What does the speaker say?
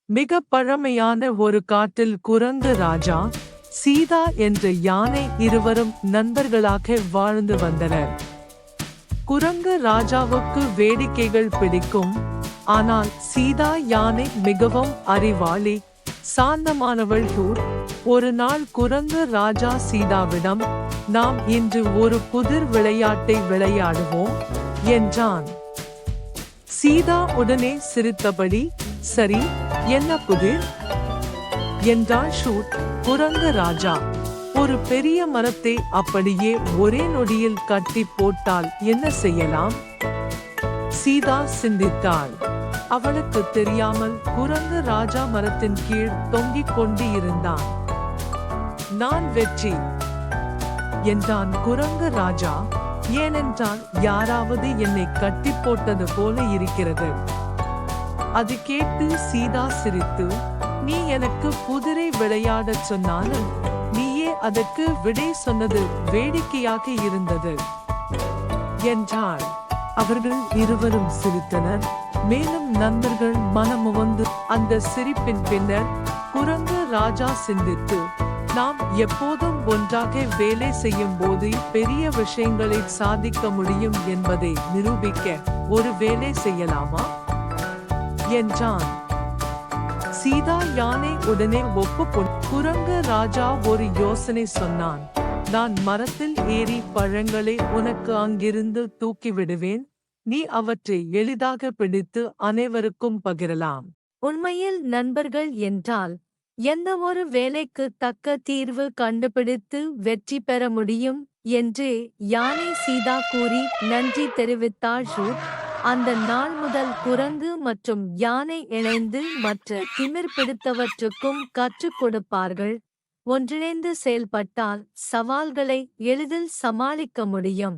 மிக பழமையான ஒரு காட்டில் குரங்கு ராஜா, சீதா என்ற யானை இருவரும் நண்பர்களாக வாழ்ந்து வந்தனர். குரங்கு ராஜாவுக்கு வேடிக்கைகள் பிடிக்கும். ஆனால் சீதா யானை மிகவும் அறிவாளி, சாந்தமானவள். ஒரு நாள் குரங்கு ராஜா சீதாவிடம், நாம் இன்று ஒரு புதிர் விளையாட்டை விளையாடுவோம் என்றான். சீதா உடனே சிரித்தபடி, சரி, என்ன புதிர் என்றாள். குரங்கு ராஜா, ஒரு பெரிய மரத்தை அப்படியே ஒரே நொடியில் கட்டி போட்டால் என்ன செய்யலாம்? சீதா சிந்தித்தாள். அவளுக்கு தெரியாமல் குரங்கு ராஜா மரத்தின் கீழ் தொங்கிக் கொண்டு இருந்தான். நான் வெற்றி என்றான் குரங்கு ராஜா. ஏனென்றால் யாராவது என்னை கட்டி போட்டது போல இருக்கிறது. அது கேட்டு சீதா சிரித்து, நீ எனக்கு புதிரை விளையாடச் சொன்னாலும் நீயே அதற்கு விடை சொன்னது வேடிக்கையாக இருந்தது என்றாள். அவர்கள் இருவரும் சிரித்தனர். மேலும் நண்பர்கள் மனமுவந்து அந்த சிரிப்பின் பின்னர் குரங்கு ராஜா சிந்தித்து, நாம் எப்போதும் ஒன்றாக வேலை செய்யும் போது பெரிய விஷயங்களை சாதிக்க முடியும் என்பதை நிரூபிக்க ஒரு வேலை செய்யலாமா என்றான். சீதா யானை உடனே ஒப்புக்கொண்டு, குரங்கு ராஜா ஒரு யோசனை சொன்னான். நான் மரத்தில் ஏறி பழங்களை உனக்கு அங்கிருந்து தூக்கிவிடுவேன். நீ அவற்றை எளிதாக பிடித்து அனைவருக்கும் பகிரலாம். உண்மையில் நண்பர்கள் என்றால் எந்த ஒரு வேலைக்கு தக்க தீர்வு கண்டுபிடித்து வெற்றி பெற முடியும் என்று யானை சீதா கூறி நன்றி தெரிவித்தாள். அந்த நாள் முதல் குரங்கு மற்றும் யானை இணைந்து மற்ற திமிர் பிடித்தவற்றுக்கும் கற்றுக் கொடுப்பார்கள். ஒன்றிணைந்து செயல்பட்டால் சவால்களை எளிதில் சமாளிக்க முடியும்.